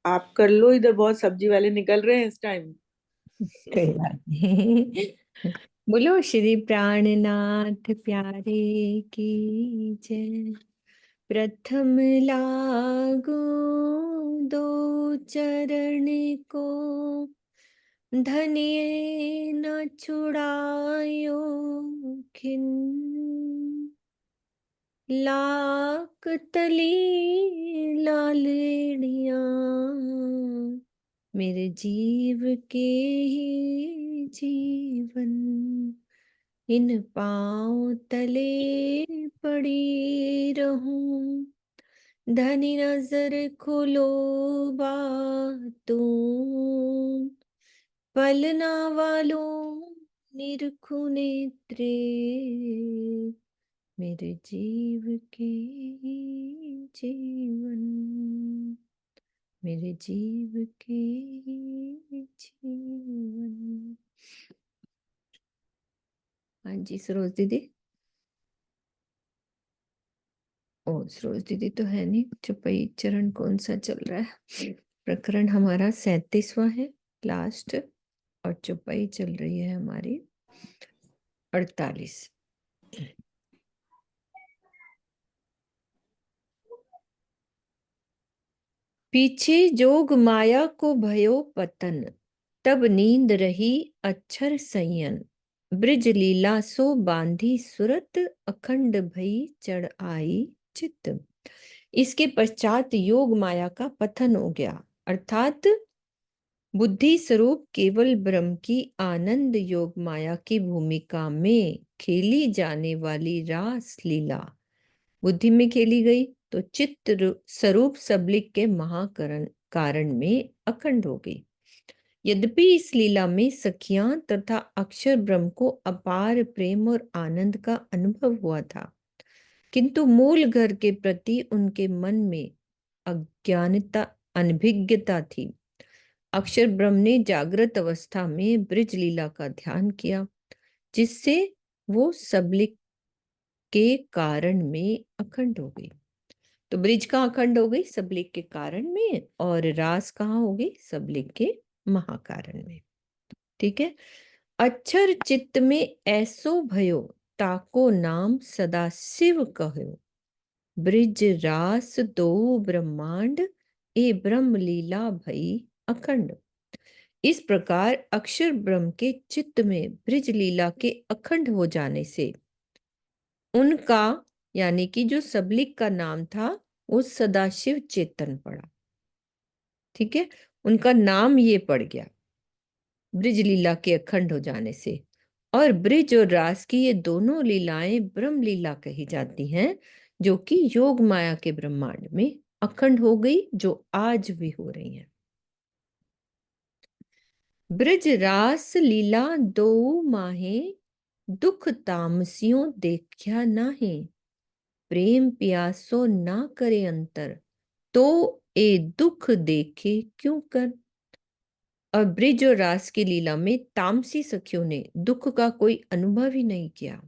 आप कर लो, इधर बहुत सब्जी वाले निकल रहे हैं इस टाइम। कोई बात नहीं। बोलो श्री प्राणनाथ प्यारे की जय। प्रथम लागू दो चरण को, धनिये न छुड़ायो खिन। लाख तली लालेड़िया, मेरे जीव के ही जीवन। इन पाँव तले पड़ी रहूं, धनी नजर खोलो बातों। पलना वालों निरखु नेत्रे, मेरे जीव के जीवन। मेरे जीव के जीवन। हाँ जी सरोज दीदी। ओ सरोज दीदी तो है नहीं। चुपई चरण कौन सा चल रहा है? प्रकरण हमारा 37वां है, लास्ट। और चुपई चल रही है हमारी 48। पीछे जोग माया को भयो पतन, तब नींद रही अक्षर संयन। ब्रिज लीला सो बांधी सुरत, अखंड भई चढ़ आई चित्त। इसके पश्चात योग माया का पतन हो गया, अर्थात बुद्धि स्वरूप केवल ब्रह्म की आनंद योग माया की भूमिका में खेली जाने वाली रास लीला बुद्धि में खेली गई, तो चित्त स्वरूप सबलिक के महाकरण कारण में अखंड हो गई। यद्यपि इस लीला में सखियां तथा अक्षर ब्रह्म को अपार प्रेम और आनंद का अनुभव हुआ था, किंतु मूल घर के प्रति उनके मन में अज्ञानता, अनभिज्ञता थी। अक्षर ब्रह्म ने जागृत अवस्था में ब्रिज लीला का ध्यान किया, जिससे वो सबलिक के कारण में अखंड हो गई। तो ब्रिज कहाँ अखंड हो गई? सबलिक के कारण में। और रास कहाँ हो गई? सबलिक के महाकारण में। ठीक है। अक्षर चित्त में ऐसो भयो, ताको नाम सदा शिव कहो। ब्रिज रास दो ब्रह्मांड, ए ब्रह्म लीला भई अखंड। इस प्रकार अक्षर ब्रह्म के चित्त में ब्रिज लीला के अखंड हो जाने से उनका, यानी कि जो सबलिक का नाम था, वो सदाशिव चेतन पड़ा। ठीक है। उनका नाम ये पड़ गया ब्रिज लीला के अखंड हो जाने से। और ब्रिज और रास की ये दोनों लीलाएं ब्रह्म लीला कही जाती हैं, जो कि योग माया के ब्रह्मांड में अखंड हो गई, जो आज भी हो रही हैं। ब्रज रास लीला दो माहे, दुख तामसियों देखा नाहे। प्रेम प्यासो ना करे अंतर, तो ए दुख देखे क्यों कर। और ब्रिज और रास की लीला में तामसी सखियों ने दुख का कोई अनुभव ही नहीं किया।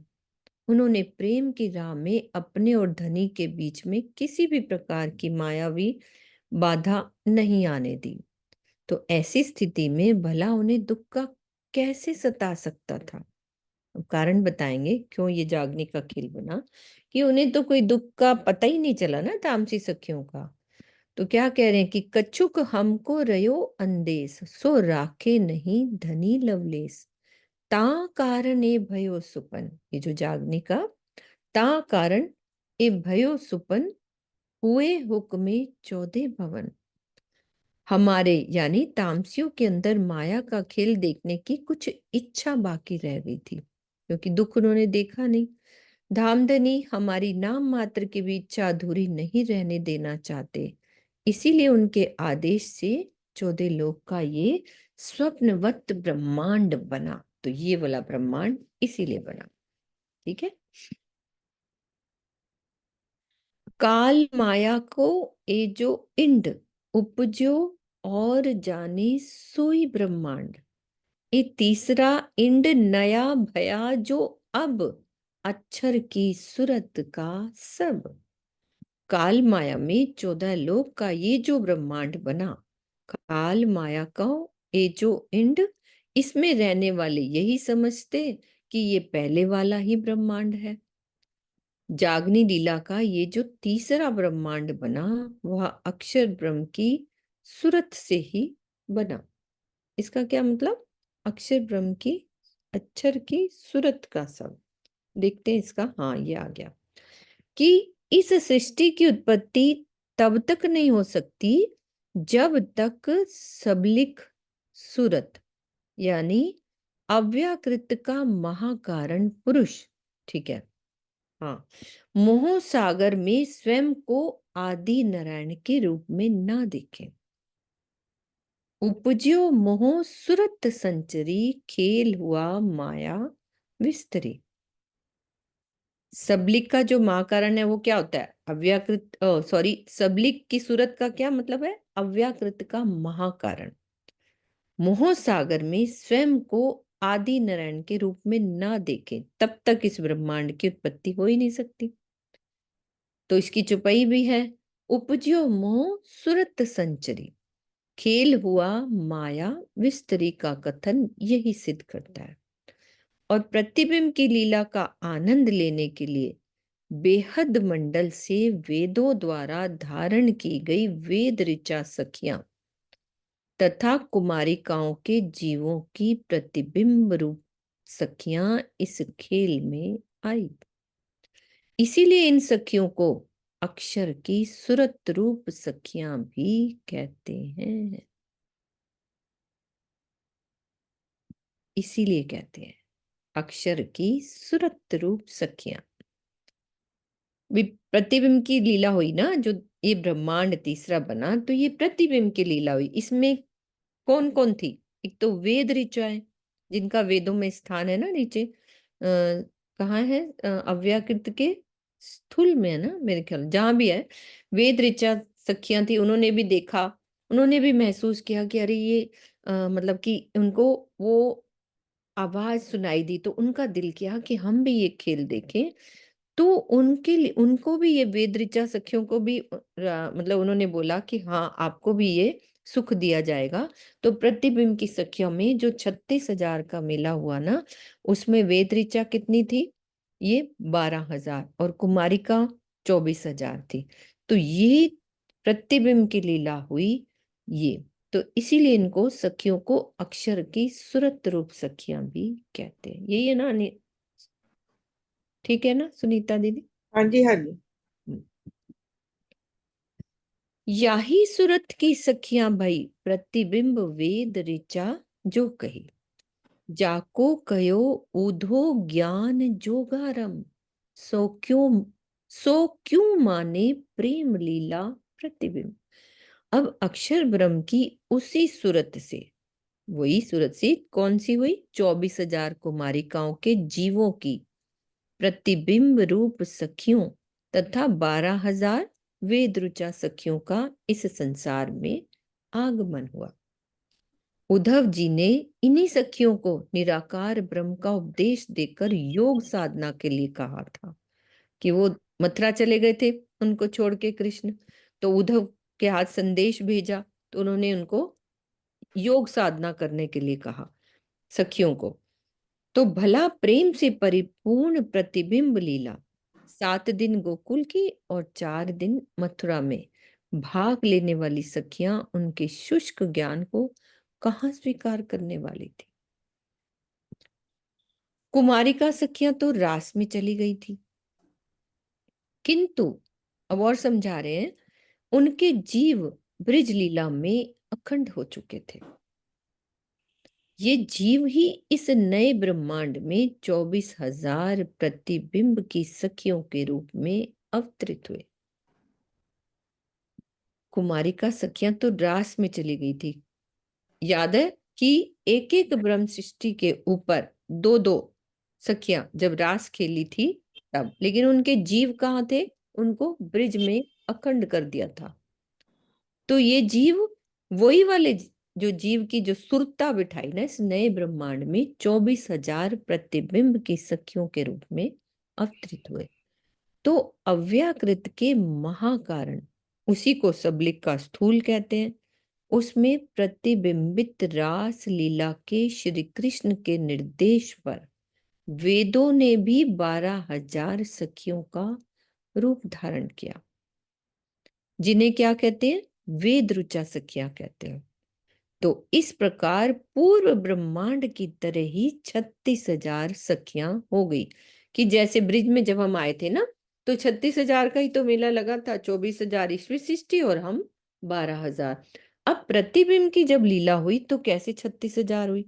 उन्होंने प्रेम की राह में अपने और धनी के बीच में किसी भी प्रकार की मायावी बाधा नहीं आने दी। तो ऐसी स्थिति में भला उन्हें दुख का कैसे सता सकता था? अब कारण बताएंगे क्यों ये जागने का खेल बना, कि उन्हें तो कोई दुख का पता ही नहीं चला ना, तामसी सखियों का। तो क्या कह रहे हैं कि कछुक हमको रयो अंदेश, सो राखे नहीं धनी लवलेस। ता कारण ए भयो सुपन, ये जो जागने का ता कारण ए भयो सुपन, हुए हुक्मे 14 भवन। हमारे यानी तामसियों के अंदर माया का खेल देखने की कुछ इच्छा बाकी रह गई थी, क्योंकि दुख उन्होंने देखा नहीं। धामधनी हमारी नाम मात्र की भी इच्छा अधूरी नहीं रहने देना चाहते, इसीलिए उनके आदेश से 14 लोक का ये स्वप्नवत ब्रह्मांड बना। तो ये वाला ब्रह्मांड इसीलिए बना। ठीक है। काल माया को ये जो इंड उपजो, और जाने सोई ब्रह्मांड। ये तीसरा इंड नया भया, जो अब अक्षर की सूरत का सब। काल माया में 14 लोक का ये जो ब्रह्मांड बना, काल माया का ये जो इंड, इसमें रहने वाले यही समझते कि ये पहले वाला ही ब्रह्मांड है। जागनी लीला का ये जो तीसरा ब्रह्मांड बना, वह अक्षर ब्रह्म की सूरत से ही बना। इसका क्या मतलब? अक्षर ब्रह्म की, अक्षर की सूरत का सब देखते हैं इसका। हाँ, ये आ गया कि इस सृष्टि की उत्पत्ति तब तक नहीं हो सकती जब तक सबलिक सूरत यानी अव्याकृत का महाकारण पुरुष, ठीक है, हाँ, मोह सागर में स्वयं को आदि नारायण के रूप में ना देखें। उपज्यो मोह सुरत संचरी, खेल हुआ माया विस्तरी। सबलिक का जो महाकारण है वो क्या होता है? अव्याकृत, सॉरी, सबलिक की सूरत का क्या मतलब है? अव्याकृत का महाकारण। मोह सागर में स्वयं को आदि नारायण के रूप में ना देखें तब तक इस ब्रह्मांड की उत्पत्ति हो ही नहीं सकती। तो इसकी चुपाई भी है, उपज्यो मोह सुरत संचरी, खेल हुआ माया विस्तरी का कथन यही सिद्ध करता है। और प्रतिबिंब की लीला का आनंद लेने के लिए बेहद मंडल से वेदों द्वारा धारण की गई वेद ऋचा सखियां तथा कुमारिकाओं के जीवों की प्रतिबिंब रूप सखियां इस खेल में आई। इसीलिए इन सखियों को अक्षर की सुरत रूप सखियां भी कहते हैं। इसीलिए कहते हैं अक्षर की सुरत रूप सखियां। प्रतिबिंब की लीला हुई ना, जो ये ब्रह्मांड तीसरा बना, तो ये प्रतिबिंब की लीला हुई। इसमें कौन कौन थी? एक तो वेद ऋचाएं, जिनका वेदों में स्थान है ना, नीचे कहाँ है? अव्याकृत के स्थूल में है ना, मेरे ख्याल, जहां भी है। वेद ऋचा सखियां थी, उन्होंने भी देखा, उन्होंने भी महसूस किया कि अरे ये मतलब कि उनको वो आवाज सुनाई दी, तो उनका दिल किया कि हम भी ये खेल देखें। तो उनके लिए, उनको भी ये वेद ऋचा सखियों को भी मतलब उन्होंने बोला कि हाँ, आपको भी ये सुख दिया जाएगा। तो प्रतिबिंब की सखियों में जो 36,000 का मेला हुआ ना, उसमें वेद ऋचा कितनी थी? ये 12,000, और कुमारिका 24,000 थी। तो ये प्रतिबिंब की लीला हुई ये। तो इसीलिए इनको सखियों को अक्षर की सुरत रूप सखियां भी कहते हैं। यही है ना ठीक है ना सुनीता दीदी? हाँ जी, हाँ जी। याही सूरत की सखियां भई, प्रतिबिंब वेद ऋचा जो कही, जाको कयो ऊधो ज्ञान जोगारम, सो क्यों, सो क्यों माने प्रेम लीला प्रतिबिंब। अब अक्षर ब्रह्म की उसी सूरत से, वही सूरत से कौन सी हुई? 24,000 कुमारिकाओं के जीवों की प्रतिबिंब रूप सखियों तथा 12,000 वेद ऋचा सखियों का इस संसार में आगमन हुआ। उद्धव जी ने इन्हीं सखियों को निराकार ब्रह्म का उपदेश देकर योग साधना के लिए कहा था। कि वो मथुरा चले गए थे उनको छोड़ के कृष्ण, तो उद्धव के हाथ संदेश भेजा, तो उन्होंने उनको योग साधना करने के लिए कहा सखियों को। तो भला प्रेम से परिपूर्ण प्रतिबिंब लीला 7 दिन गोकुल की और 4 दिन मथुरा में भाग लेने वाली सखियां उनके शुष्क ज्ञान को कहाँ स्वीकार करने वाली थी? कुमारिका सखियां तो रास में चली गई थी, किंतु अब और समझा रहे हैं, उनके जीव ब्रिज लीला में अखंड हो चुके थे। ये जीव ही इस नए ब्रह्मांड में 24,000 प्रतिबिंब की सखियों के रूप में अवतरित हुए। कुमारिका सखियां तो रास में चली गई थी। याद है कि एक एक ब्रह्म सृष्टि के ऊपर दो दो सखियां जब रास खेली थी तब, लेकिन उनके जीव कहाँ थे? उनको ब्रिज में अखंड कर दिया था। तो ये जीव वही वाले जो जीव की जो सुरता बिठाई ना इस नए ब्रह्मांड में 24,000 प्रतिबिंब की सखियों के रूप में अवतरित हुए। तो अव्याकृत के महाकारण, उसी को सबलिक का स्थूल कहते हैं, उसमें प्रतिबिंबित रास लीला के श्री कृष्ण के निर्देश पर वेदों ने भी 12,000 सखियों का रूप धारण किया, जिन्हें क्या कहते हैं? वेद ऋचा सखियां कहते हैं। तो इस प्रकार पूर्व ब्रह्मांड की तरह ही 36,000 सखियां हो गई। कि जैसे ब्रिज में जब हम आए थे ना, तो 36,000 का ही तो मेला लगा था, 24,000 ईश्वर सृष्टि और हम 12,000। अब प्रतिबिंब की जब लीला हुई तो कैसे 36,000 हुई,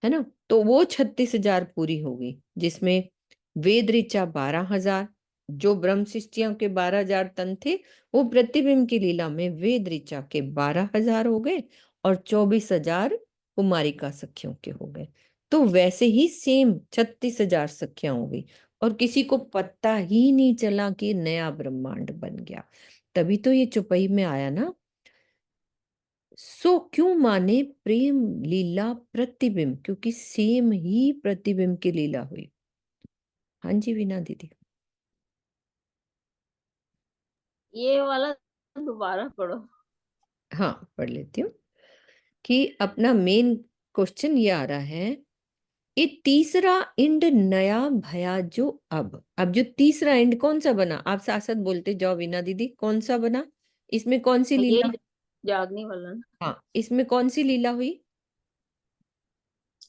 है ना? तो वो 36,000 पूरी हो गई, जिसमें वेद ऋचा 12,000, जो ब्रह्म शिष्टियों के 12,000 तन थे, वो प्रतिबिंब की लीला में वेद ऋचा के 12,000 हो गए और 24,000 कुमारिका सखियों के हो गए। तो वैसे ही सेम 36,000 सखियां हो गई और किसी को पता ही नहीं चला कि नया ब्रह्मांड बन गया। तभी तो ये चौपाई में आया ना, सो क्यों माने प्रेम लीला प्रतिबिंब, क्योंकि सेम ही प्रतिबिंब की लीला हुई। हाँ जी वीना दीदी। ये वाला दोबारा पढ़ो। हाँ पढ़ लेती हूँ कि अपना मेन क्वेश्चन ये आ रहा है, ये तीसरा इंड नया भया जो अब जो तीसरा इंड कौन सा बना, आप साथ साथ बोलते जाओ वीना दीदी, कौन सा बना? इसमें कौन सी ये लीला? जागने वाला ना, हाँ, इसमें कौन सी लीला हुई?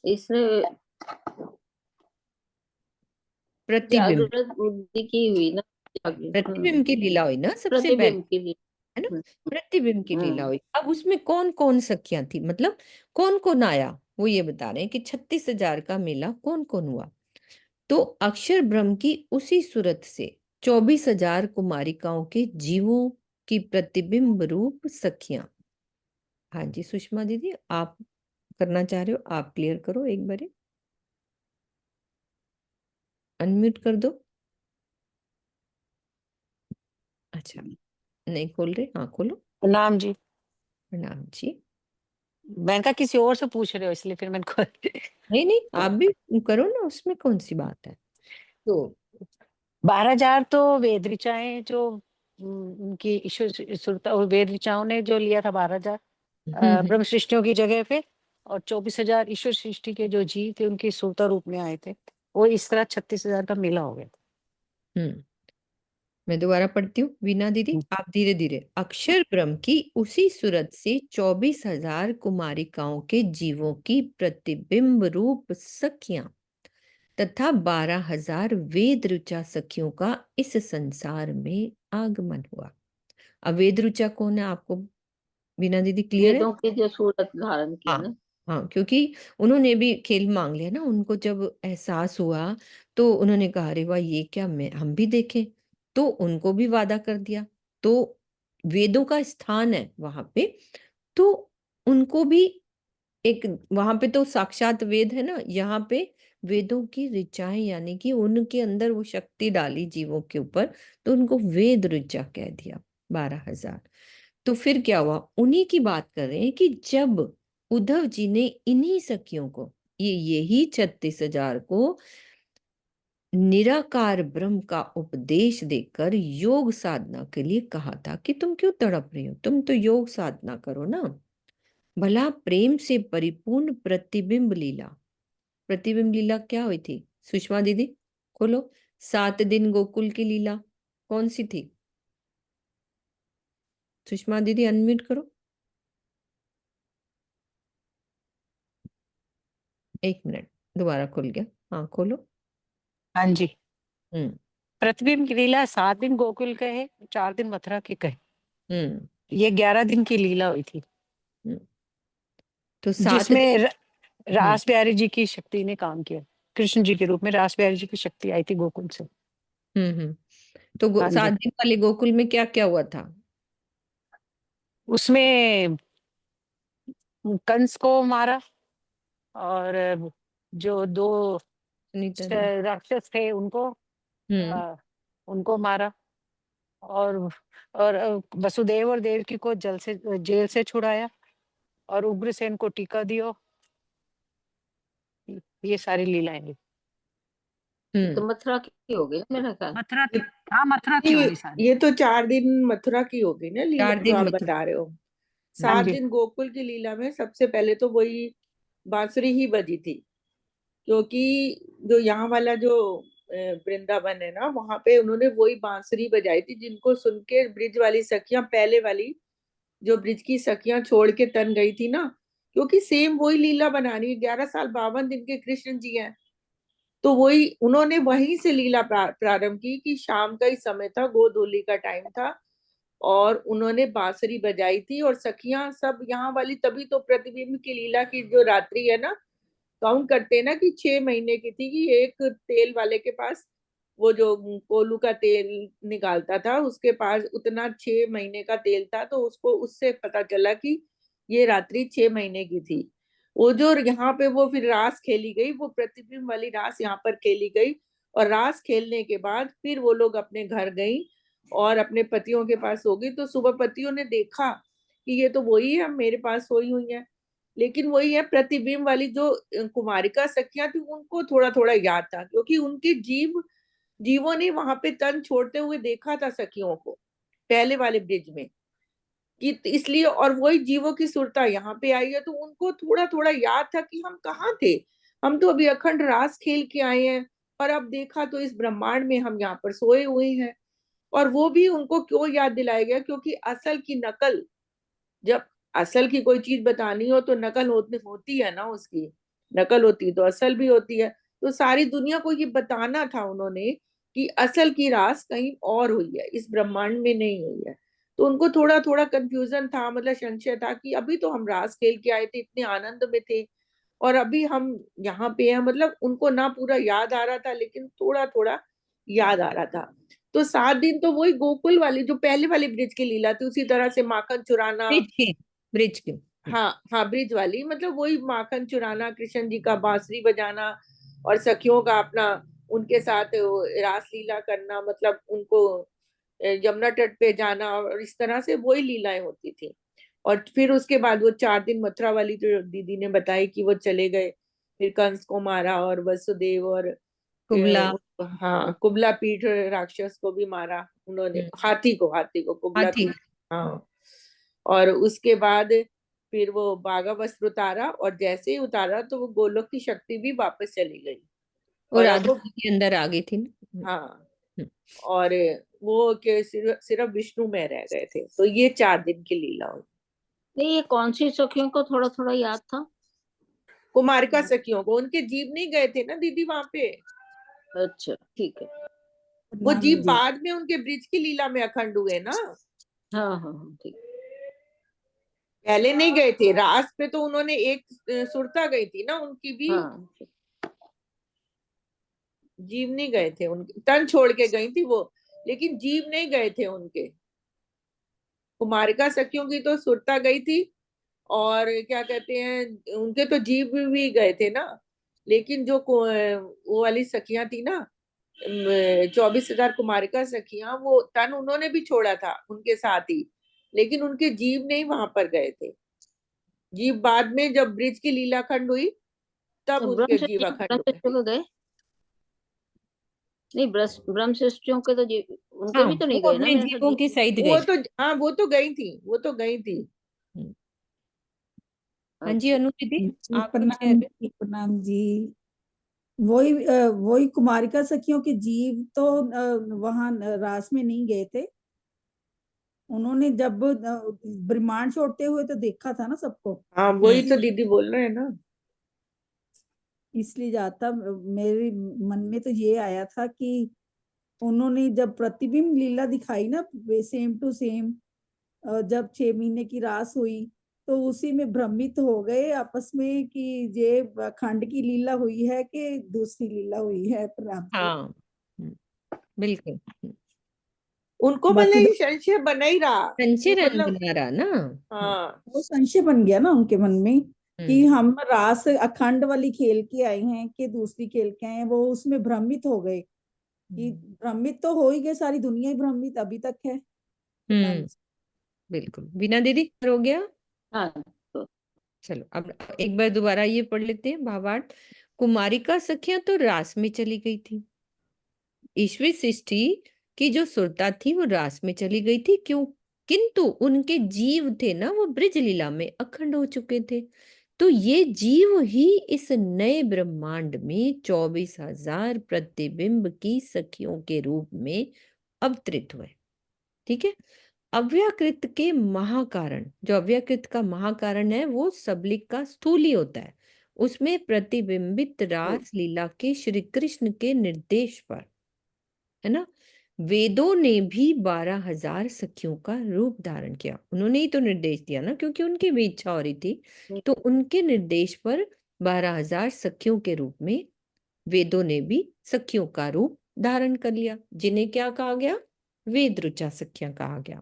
इसने प्रतिबिंब। जागृत बुद्धि की हुई ना, हाँ, प्रतिबिंब की लीला हुई ना सबसे पहले, प्रतिबिंब की भी। है ना? हम्म, प्रतिबिंब की लीला हम्म। हुई। अब उसमें कौन कौन सखियां थी, मतलब कौन कौन आया, वो ये बता रहे हैं कि 36,000 का मेला कौन कौन हुआ। तो अक्षर ब्रह्म की उसी सूरत से 24,000 कुमारिकाओं के जीवों की प्रतिबिंब रूप सखियां। हाँ जी सुषमा दीदी, आप करना चाह रहे हो, आप क्लियर करो एक बार, अनम्यूट कर दो। अच्छा, नहीं खोल रहे? हाँ खोलो। प्रणाम जी। प्रणाम जी। मैंने कहा किसी और से पूछ रहे हो इसलिए फिर मैंने कहा नहीं नहीं, आप भी करो ना, उसमें कौन सी बात है। तो 12,000 तो वेद ऋचाएं जो उनकी ईश्वर सुरता और वेद ऋचाओं ने जो लिया था 12,000 हम्म ब्रह्म सृष्टियों की जगह पे, और 24,000 ईश्वर सृष्टि के जो जीव थे उनके सुरता रूप में आए थे। वो इस तरह 36,000 का मेला हो गया था। हम्म मैं दोबारा पढ़ती हूँ वीना दीदी, हम्म, आप धीरे धीरे। अक्षर ब्रह्म की उसी सूरत से 24,000 कुमारिकाओं के जीवों की प्रतिबिंब रूप सखियां तथा 12,000 वेद ऋचा सखियों का इस संसार में आगमन हुआ। अब वेद ऋचा कौन है आपको, वीना दीदी क्लियर है? वेदों की जो सूरत धारण की हाँ ना। हाँ, क्योंकि उन्होंने भी खेल मांग लिया ना, उनको जब एहसास हुआ तो उन्होंने कहा अरे वाह ये क्या, मैं हम भी देखें। तो उनको भी वादा कर दिया। तो वेदों का स्थान है वहां पे, तो उनको भी एक, वहां पे तो साक्षात वेद है ना, यहाँ पे वेदों की ऋचाएं, यानी कि उनके अंदर वो शक्ति डाली जीवों के ऊपर, तो उनको वेद ऋचा कह दिया 12,000। तो फिर क्या हुआ, उन्हीं की बात कर रहे हैं कि जब उद्धव जी ने इन्हीं सखियों को, ये यही 36,000 को निराकार ब्रह्म का उपदेश देकर योग साधना के लिए कहा था कि तुम क्यों तड़प रही हो, तुम तो योग साधना करो ना। भला प्रेम से परिपूर्ण प्रतिबिंब लीला, प्रतिबिंब लीला क्या हुई थी सुषमा दीदी, खोलो। 7 दिन गोकुल की लीला कौन सी थी? सुषमा दीदी अनम्यूट करो। एक मिनट, दोबारा खुल गया, हाँ खोलो। हाँ जी। हम्म प्रतिबिंब की लीला 7 दिन गोकुल के है, 4 दिन मथुरा के कहे। हम्म ये 11 दिन की लीला हुई थी, हम्म। तो 7 दिन। जिसमें हम्म रास बिहारी जी की शक्ति ने काम किया। कृष्ण जी के रूप में रास बिहारी जी की शक्ति आई थी गोकुल से। हम्म। तो हाँ सात जी। दिन वाले गोकुल में क्या क्या हुआ था? उसमें कंस को मारा, और जो दो सुनीता दी। राक्षस थे उनको हम्म अ, उनको मारा, और वसुदेव और देवकी को जल से जेल से छुड़ाया, और उग्रसेन को टीका दियो। ये सारी लीलाएं हुई। ये हम्म। तो मथुरा की हो गई ना मेरा ख्याल। मथुरा की, हाँ मथुरा की ये होगी सारी। ये तो 4 दिन मथुरा की होगी ना लीला, चार जो दिन आप मथुरा। बता रहे हो। 7 जी दिन गोकुल की लीला में सबसे पहले तो वही बांसुरी ही बजी थी, क्योंकि जो यहाँ वाला जो वृंदावन है ना, वहां पे उन्होंने वही बांसुरी बजाई थी, जिनको सुन के ब्रिज वाली सखियां, पहले वाली जो ब्रिज की सखियां छोड़ के तन गई थी ना, क्योंकि सेम वही लीला बनानी, 11 साल 52 दिन के कृष्ण जी हैं, तो वही उन्होंने वहीं से लीला प्रारंभ की कि शाम का ही समय था, गोधूली का टाइम था, और उन्होंने बांसुरी बजाई थी, और सखियां सब यहाँ वाली, तभी तो प्रतिबिंब की लीला की जो रात्रि है ना, काउंट करते हैं ना कि 6 महीने की थी, कि एक तेल वाले के पास, वो जो कोलू का तेल निकालता था, उसके पास उतना 6 महीने का तेल था, तो उसको उससे पता चला कि ये रात्रि 6 महीने की थी। वो जो यहाँ पे वो फिर रास खेली गई, वो प्रतिबिंब वाली रास यहाँ पर खेली गई, और रास खेलने के बाद फिर वो लोग अपने घर गई और अपने पतियों के पास हो गई। तो सुबह पतियों ने देखा कि ये तो वही है, मेरे पास सोई हुई है, लेकिन वही है प्रतिबिंब वाली जो कुमारिका सखियां थी, उनको थोड़ा थोड़ा याद था, क्योंकि उनके जीवों ने वहां पे तन छोड़ते हुए देखा था सखियों को पहले वाले ब्रिज में, कि इसलिए, और वही जीवों की सुरता यहाँ पे आई है, तो उनको थोड़ा थोड़ा याद था कि हम कहाँ थे, हम तो अभी अखंड रास खेल के आए हैं, और अब देखा तो इस ब्रह्मांड में हम यहाँ पर सोए हुए हैं। और वो भी उनको क्यों याद दिलाया गया, क्योंकि असल की नकल, जब असल की कोई चीज बतानी हो तो नकल होती है ना, उसकी नकल होती तो असल भी होती है। तो सारी दुनिया को ये बताना था उन्होंने कि असल की रास कहीं और हुई है, इस ब्रह्मांड में नहीं हुई है। तो उनको थोड़ा थोड़ा कंफ्यूजन था, मतलब संशय था कि अभी तो हम रास खेल के आए थे, इतने आनंद में थे, और अभी हम यहाँ पे हैं, मतलब उनको ना पूरा याद आ रहा था, लेकिन थोड़ा थोड़ा याद आ रहा था। तो 7 दिन तो वही गोकुल वाली जो पहले वाली ब्रिज की लीला थी, उसी तरह से माखन चुराना। ब्रिज की हाँ हाँ, ब्रिज वाली, मतलब वही माखन चुराना, कृष्ण जी का बांसुरी बजाना, और सखियों का अपना उनके साथ रास लीला करना, मतलब उनको यमुना तट पे जाना, और इस तरह से वही लीलाएं होती थी। और फिर उसके बाद वो 4 दिन मथुरा वाली जो दीदी ने बताई कि वो चले गए, फिर कंस को मारा, और वसुदेव और कुबला हाँ, कुबला पीठ राक्षस को भी मारा उन्होंने, हाथी को कुबला हाथी पीठ। हाँ, और उसके बाद फिर वो बागा वस्त्र उतारा, और जैसे ही उतारा तो वो गोलोक की शक्ति भी वापस चली गई, और और अब राधा वो, के अंदर आ गई थी ना। हाँ, हम्म। और वो के सिर्फ विष्णु में रह गए थे। तो ये 4 दिन की लीला हुई। नहीं, ये कौन सी सखियों को थोड़ा थोड़ा याद था? कुमारिका सखियों को, उनके जीव नहीं गए थे ना दीदी वहां पे, अच्छा, ठीक है। वो प्रणाम जीव जी। बाद में उनके ब्रिज की लीला में अखंड हुए ना, हाँ हाँ हाँ, ठीक। पहले नहीं गए थे रास पे, तो उन्होंने एक सुरता गई थी ना उनकी भी, हाँ, जीव नहीं गए थे, उनके तन छोड़ के गई थी वो, लेकिन जीव नहीं गए थे उनके। कुमारिका सखियों की तो सुरता गई थी, और क्या कहते हैं, उनके तो जीव भी गए थे ना, लेकिन जो वो वाली सखियां थी ना, 24,000 कुमारिका सखियां, वो तन उन्होंने भी छोड़ा था उनके साथ ही, लेकिन उनके जीव नहीं वहां पर गए थे। जीव बाद में जब ब्रिज की लीला खंड हुई, तब तो उनके जीव अखंड हुए। को गए? नहीं, ब्रह्मशिष्टियों के तो उनके हाँ, भी तो नहीं वो गए ना अपने मेरे ख्याल जीवों जी। की सहित वो गई। तो, हाँ, वो तो गई थी, वो तो गई थी। हाँ जी अच्छा। अनु दीदी, जी आप कुछ कह प्रणाम रहे जी, प्रणाम जी। वही कुमारिका सखियों के जीव तो वहां रास में नहीं गए थे। उन्होंने जब ब्रह्मांड छोड़ते हुए तो देखा था ना सबको, हाँ, वही तो दीदी बोल रहे हैं ना। इसलिए जाता मेरे मन में तो ये आया था कि उन्होंने जब प्रतिबिंब लीला दिखाई ना, सेम टू सेम, जब 6 महीने की रास हुई, तो उसी में भ्रमित हो गए आपस में कि ये खंड की लीला हुई है कि दूसरी लीला हुई है। प्रणाम जी। हाँ बिल्कुल। उनको मतलब वसुदेव ये संशय बना ही रहा कि संचरण मतलब, बना रहा ना। हाँ, वो संशय बन गया ना उनके मन में कि हम्म। हम रास अखंड वाली खेल के आए हैं कि दूसरी खेल के आए हैं। वो उसमें भ्रमित हो गए कि भ्रमित तो हो ही गए, सारी दुनिया ही भ्रमित अभी तक है। प्रणाम हम्म। जी। बिल्कुल, बिना दीदी हो गया। हाँ, तो चलो अब एक बार दोबारा ये पढ़ लेते हैं भावार्थ। कुमारिका सखियां तो रास में चली गई थी, ईश्वरी सृष्टि की जो सुरता थी वो रास में चली गई थी। क्यों? किंतु उनके जीव थे ना, वो ब्रज लीला में अखंड हो चुके थे। तो ये जीव ही इस नए ब्रह्मांड में 24,000 प्रतिबिंब की सखियों के रूप में अवतरित हुए। ठीक है। अव्याकृत के महाकारण, जो अव्याकृत का महाकारण है वो सबलिक का स्थूल ही होता है। उसमें प्रतिबिंबित रास लीला के श्री कृष्ण के निर्देश पर, है ना, वेदों ने भी 12,000 सखियों का रूप धारण किया। उन्होंने ही तो निर्देश दिया ना, क्योंकि उनकी भी इच्छा हो रही थी। तो उनके निर्देश पर 12,000 सखियों के रूप में वेदों ने भी सखियों का रूप धारण कर लिया, जिन्हें क्या कहा गया? वेद ऋचा सखियां कहा गया।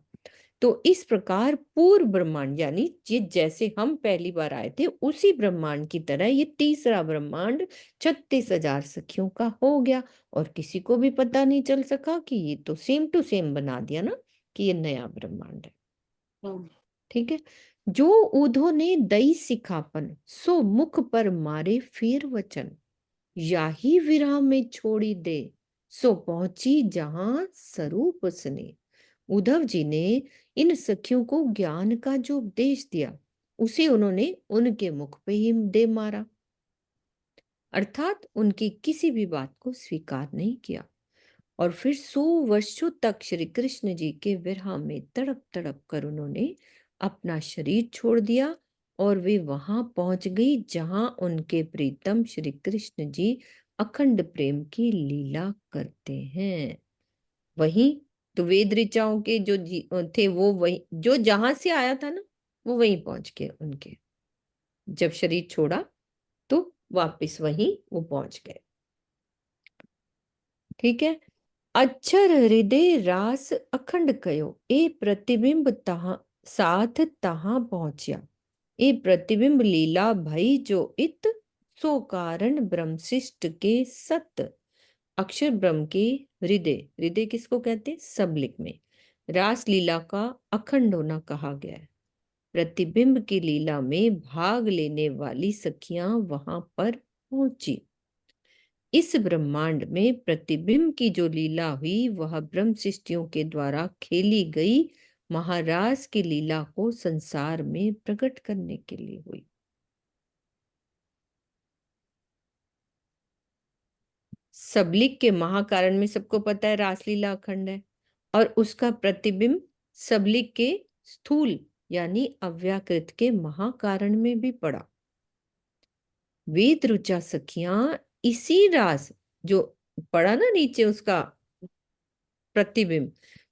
तो इस प्रकार पूर्व ब्रह्मांड, यानी ये जैसे हम पहली बार आए थे उसी ब्रह्मांड की तरह ये तीसरा ब्रह्मांड 36,000 सखियों का हो गया। और किसी को भी पता नहीं चल सका कि ये तो सेम टू सेम बना दिया ना कि ये नया ब्रह्मांड है। ठीक है। जो ऊधो ने दई सिखापन, सो मुख पर मारे फेर वचन, याही विराम में छोड़ी दे, सो पहुंची जहां स्वरूप उसने। उद्धव जी ने इन सखियों को ज्ञान का जो उपदेश दिया, उसे उन्होंने उनके मुख पे ही दे मारा, अर्थात उनकी किसी भी बात को स्वीकार नहीं किया। और फिर 100 वर्षों तक श्री कृष्ण जी के विरह में तड़प तड़प कर उन्होंने अपना शरीर छोड़ दिया, और वे वहां पहुंच गई जहां उनके प्रीतम श्री कृष्ण जी अखंड प्रेम की लीला करते हैं। वहीं तो वेद ऋचाओं के जो थे वो वही, जो जहां से आया था ना वो वहीं पहुंच गए। उनके जब शरीर छोड़ा तो वापस वहीं वो पहुंच गए। ठीक है। अक्षर हृदय रास अखंड कयो, ए प्रतिबिंब तहा साथ तहां पहुंचा। ए प्रतिबिंब लीला भई जो इत, सो कारण ब्रह्मशिष्ट के सत। अक्षर ब्रह्म के हृदय, हृदय किसको कहते हैं? सबलिक में रास लीला का अखंड होना कहा गया है। प्रतिबिंब की लीला में भाग लेने वाली सखियां वहां पर पहुंची। इस ब्रह्मांड में प्रतिबिंब की जो लीला हुई वह ब्रह्म सृष्टियों के द्वारा खेली गई महाराज की लीला को संसार में प्रकट करने के लिए हुई। सबलिक के महाकारण में सबको पता है रासलीला अखंड है, और उसका प्रतिबिंब सबलिक के स्थूल यानी अव्याकृत के महाकारण में भी पड़ा। वेद ऋचा सखियां इसी रास जो पड़ा ना नीचे उसका प्रतिबिंब,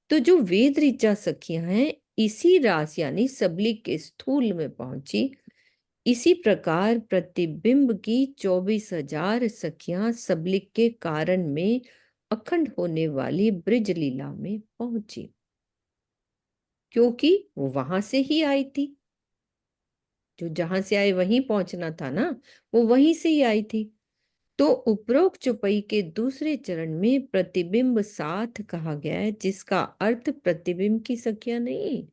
तो जो वेद ऋचा सखियां हैं इसी रास यानी सबलिक के स्थूल में पहुंची। इसी प्रकार प्रतिबिंब की 24,000 सखियां सबलिक के कारण में अखंड होने वाली ब्रज लीला में पहुंची, क्योंकि वो वहां से ही आई थी। जो जहां से आए वहीं पहुंचना था ना, वो वहीं से ही आई थी। तो उपरोक्त चौपाई के दूसरे चरण में प्रतिबिंब साथ कहा गया है, जिसका अर्थ प्रतिबिंब की सखियां नहीं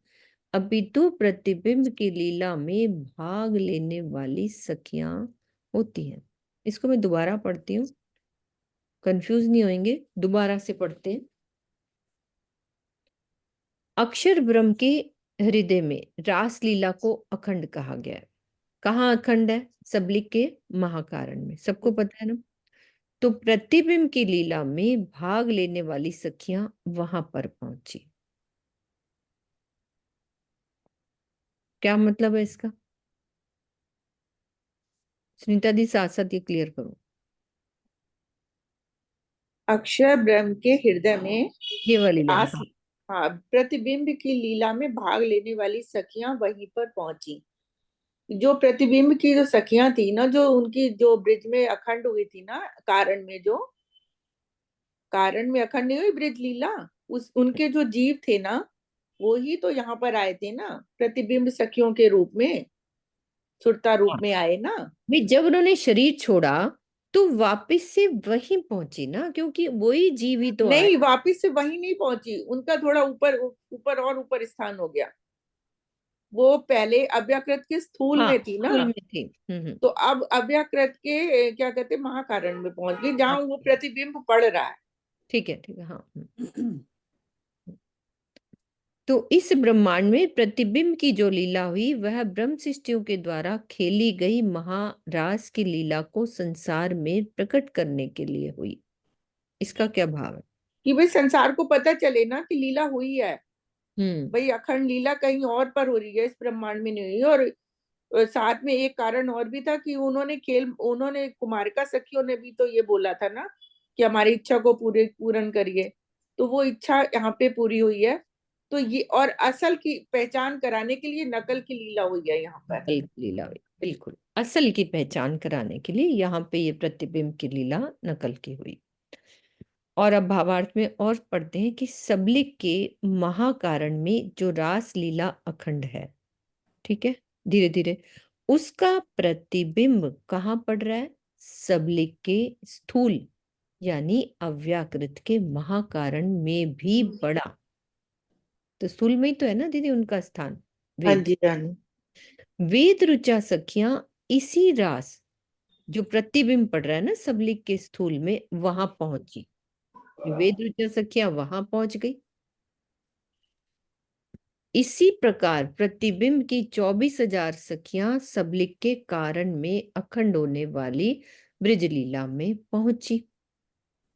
अपितु प्रतिबिंब की लीला में भाग लेने वाली सखियां होती हैं। इसको मैं दोबारा पढ़ती हूँ, कंफ्यूज नहीं होंगे, दोबारा से पढ़ते हैं। अक्षर ब्रह्म के हृदय में रास लीला को अखंड कहा गया है। कहाँ अखंड है? सबलिक के महाकारण में, सबको पता है ना। तो प्रतिबिंब की लीला में भाग लेने वाली सखियां वहां पर पहुंची। क्या मतलब है इसका? सुनीता दी साथ साथ ये क्लियर करो। अक्षर ब्रह्म के हृदय में ये वाली लाइन। रास, हाँ, प्रतिबिंब की लीला में भाग लेने वाली सखियां वहीं पर पहुंची। जो प्रतिबिंब की जो सखियां थी ना, जो उनकी जो ब्रिज में अखंड हुई थी ना, कारण में जो कारण में अखंड नहीं हुई ब्रिज लीला, उस उनके जो जीव थे ना, वो ही तो यहाँ पर आए थे ना, प्रतिबिंब सखियों के रूप में, सुरता रूप में आए ना। भाई जब उन्होंने शरीर छोड़ा तो वापस से वहीं पहुंची ना, क्योंकि वही जीव ही तो आए। नहीं, वापिस से वहीं नहीं पहुंची, उनका थोड़ा ऊपर ऊपर और ऊपर स्थान हो गया। वो पहले अव्याकृत के स्थूल हाँ में थी ना, स्कूल में थी। तो अब अव्याकृत के क्या कहते हैं, महाकारण में पहुंच गई, हाँ, जहां वो प्रतिबिंब पड़ रहा है। ठीक है ठीक है। हाँ तो इस ब्रह्मांड में प्रतिबिंब की जो लीला हुई वह ब्रह्म सृष्टियों के द्वारा खेली गई महारास की लीला को संसार में प्रकट करने के लिए हुई। इसका क्या भाव है? कि भाई संसार को पता चले ना कि लीला हुई है। हम्म। भाई अखंड लीला कहीं और पर हो रही है, इस ब्रह्मांड में नहीं हुई। और साथ में एक कारण और भी था कि उन्होंने कुमारिका सखियों ने भी तो ये बोला था ना कि हमारी इच्छा को पूर्ण करिए, तो वो इच्छा यहाँ पे पूरी हुई है। तो ये और असल की पहचान कराने के लिए नकल की लीला हुई है यहाँ पर। नकल की लीला हुई, बिल्कुल असल की पहचान कराने के लिए यहाँ पे ये प्रतिबिंब की लीला नकल की हुई। और अब भावार्थ में और पढ़ते हैं कि सबलिक के महाकारण में जो रास लीला अखंड है, ठीक है, धीरे धीरे उसका प्रतिबिंब कहाँ पड़ रहा है? सबलिक के स्थूल यानी अव्याकृत के महाकारण में भी बड़ा। तो स्थूल में ही तो है ना दीदी उनका स्थान, हाँ वेद। जी, हाँ जी। वेद ऋचा सखियां इसी रास जो प्रतिबिंब पड़ रहा है ना सबलिक के स्थूल में, वहां पहुंची। वेद ऋचा सखियां वहां पहुंच गई। इसी प्रकार प्रतिबिंब की 24,000 सखियां सबलिक के कारण में अखंड होने वाली ब्रिज लीला में पहुंची।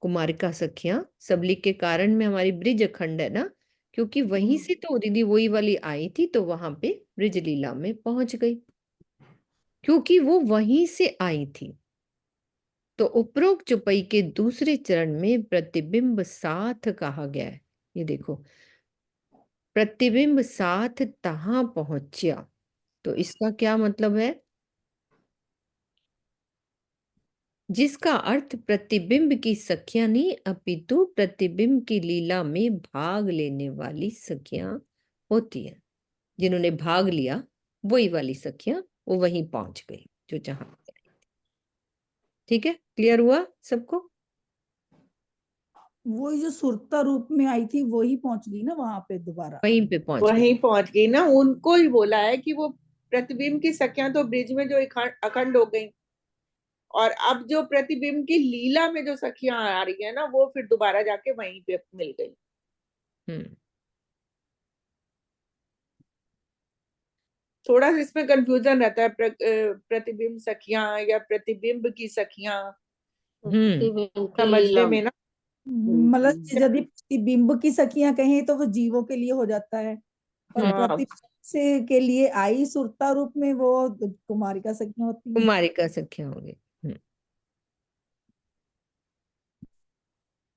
कुमारिका सखियां सबलिक के कारण में हमारी ब्रिज अखंड है ना, क्योंकि वहीं से तो दीदी वही वाली आई थी, तो वहां पे ब्रिज लीला में पहुंच गई क्योंकि वो वहीं से आई थी। तो उपरोक्त चौपाई के दूसरे चरण में प्रतिबिंब साथ कहा गया है। ये देखो, प्रतिबिंब साथ तहां पहुंचा, तो इसका क्या मतलब है? जिसका अर्थ प्रतिबिंब की सखियां नहीं अपितु प्रतिबिंब की लीला में भाग लेने वाली सखियां होती है। जिन्होंने भाग लिया वही वाली सखियां वो वहीं पहुंच गई जो जहां पे आई। ठीक है, क्लियर हुआ सबको? वही जो सुरता रूप में आई थी वही पहुंच गई ना वहां पे दोबारा। वहीं पे पहुंच गई। वहीं पहुंच गई ना, उनको ही बोला है कि वो प्रतिबिंब की सखियां तो ब्रिज में जो अखंड हो गई, और अब जो प्रतिबिंब की लीला में जो सखियां आ रही है ना, वो फिर दोबारा जाके वहीं पे मिल गई। हम्म। थोड़ा सा इसमें कंफ्यूजन रहता है, प्रतिबिंब सखियां या प्रतिबिंब की सखियां प्रतिबिंब की समझने लीला में ना। मतलब यदि प्रतिबिंब की सखियां कहें तो वो जीवों के लिए हो जाता है, और हम्म। हाँ, प्रतिबिंब से के लिए आई सुरता रूप में वो कुमारिका सखियां होती हैं। कुमारिका सखियां होंगे।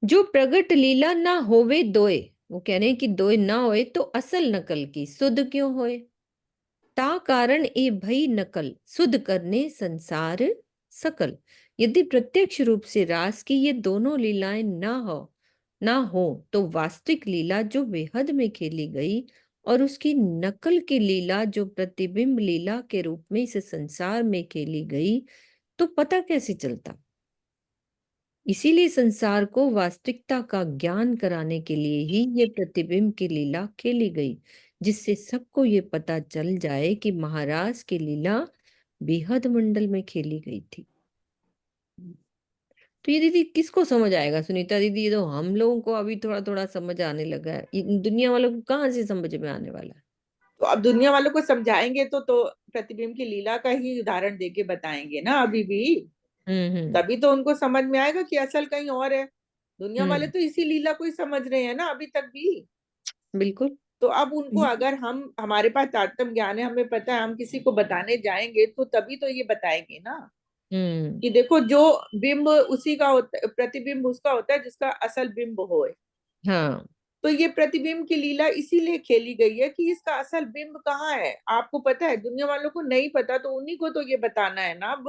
जो प्रगट लीला ना होवे दोए, वो कह रहे हैं कि दोए ना होए तो असल नकल की शुद्ध क्यों होए? ता कारण ए भई नकल शुद्ध करने संसार सकल। यदि प्रत्यक्ष रूप से रास की ये दोनों लीलाएं ना हो तो वास्तविक लीला जो बेहद में खेली गई और उसकी नकल की लीला जो प्रतिबिंब लीला के रूप में इस संसार में खेली गई, तो पता कैसे चलता? इसीलिए संसार को वास्तविकता का ज्ञान कराने के लिए ही ये प्रतिबिंब की लीला खेली गई, जिससे सबको ये पता चल जाए कि महाराज की लीला बेहद मंडल में खेली गई थी। तो ये दीदी किसको समझ आएगा सुनीता दीदी? ये तो हम लोगों को अभी थोड़ा थोड़ा समझ आने लगा है, दुनिया वालों को कहाँ से समझ में आने वाला है? तो अब दुनिया वालों को समझाएंगे तो प्रतिबिंब की लीला का ही उदाहरण देके बताएंगे ना अभी भी, हम्म। तभी तो उनको समझ में आएगा कि असल कहीं और है। दुनिया वाले हम्म। तो इसी लीला को ही समझ रहे हैं ना अभी तक भी। बिल्कुल। तो अब उनको, अगर हमारे पास तारतम्य ज्ञान है, हमें पता है, हम किसी को बताने जाएंगे तो तभी तो ये बताएंगे ना हम्म। कि देखो, जो बिंब उसी का होता है, प्रतिबिंब उसका होता है जिसका असल बिंब होए। हाँ। तो ये प्रतिबिंब की लीला इसीलिए खेली गई है कि इसका असल बिंब कहाँ है आपको पता है, दुनिया वालों को नहीं पता, तो उन्हीं को तो ये बताना है ना अब।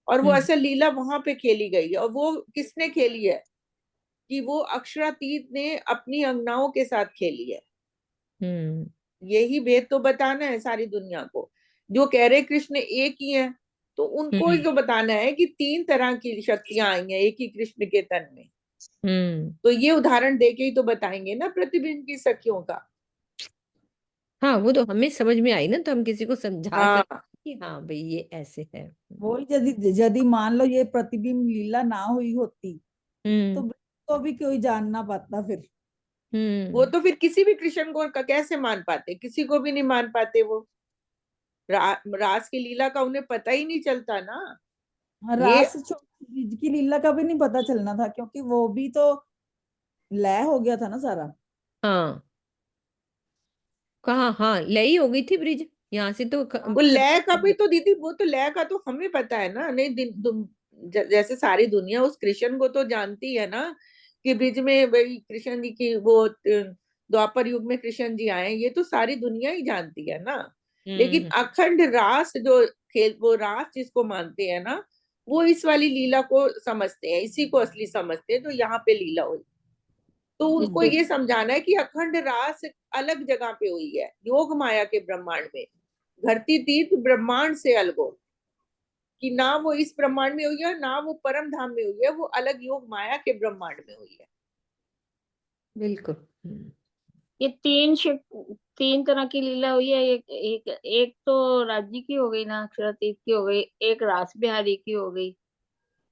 और वो हम्म। असल लीला वहां पे खेली गई है, और वो किसने खेली है? कि वो अक्षरातीत ने अपनी अंगनाओं के साथ खेली है। हम्म। यही भेद तो बताना है सारी दुनिया को। जो कह रहे कृष्ण एक ही है, तो उनको ही हम्म। तो बताना है कि 3 तरह की शक्तियां आई हैं एक ही कृष्ण के तन में। हम्म। तो ये उदाहरण देके ही तो बताएंगे ना प्रतिबिंब की सखियों का। हाँ, वो तो हमें समझ में आई ना, तो हम किसी को समझा हाँ, सकते कि हाँ भाई ये ऐसे है। वो यदि यदि मान लो ये प्रतिबिंब लीला ना हुई होती तो हम्म। को भी कोई जान ना पाता फिर। वो तो फिर किसी भी कृष्ण को कैसे मान पाते, किसी को भी नहीं मान पाते वो। रास की लीला का उन्हें पता ही नहीं चलता ना। हाँ, ये रास ब्रिज की लीला का भी नहीं पता चलना था, क्योंकि वो भी तो लय हो गया था ना सारा। हाँ, कहाँ, हाँ लई हो गई थी ब्रिज, यहाँ से तो वो लय का भी तो दीदी, वो तो लय का तो हमें पता है ना। नहीं जैसे सारी दुनिया उस कृष्ण को तो जानती है ना, कि ब्रिज में वही कृष्ण जी की वो द्वापर युग में कृष्ण जी आए, ये तो सारी दुनिया ही जानती है ना। लेकिन अखंड रास जो खेल, वो रास जिसको मानते हैं ना, वो इस वाली लीला को समझते हैं, इसी को असली समझते हैं, तो यहाँ पे लीला हुई। तो उनको ये समझाना है कि अखंड रास अलग जगह पे हुई है, योग माया के ब्रह्मांड में। धरती तीर्थ ब्रह्मांड से अलग हो, कि ना वो इस ब्रह्मांड में हुई है, ना वो परम धाम में हुई है, वो अलग योग माया के ब्रह्मांड में हुई है। बिल्कुल। ये तीन तरह की लीला हुई है। एक तो राज्य की हो गई ना, अक्षरातीत की हो गई, एक रास बिहारी की हो गई,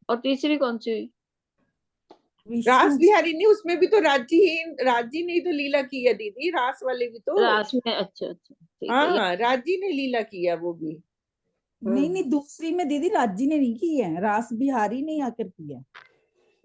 और तीसरी कौन सी हुई? रास विष्णु। बिहारी नहीं, उसमें भी तो राज्य ने ही तो लीला की है दीदी, रास वाले भी तो। रास में, अच्छा अच्छा, ठीक है। हाँ, राज्य ने लीला की है वो भी। नहीं नहीं, दूसरी में दीदी राज्य ने नहीं की है, रास बिहारी ने आकर की है।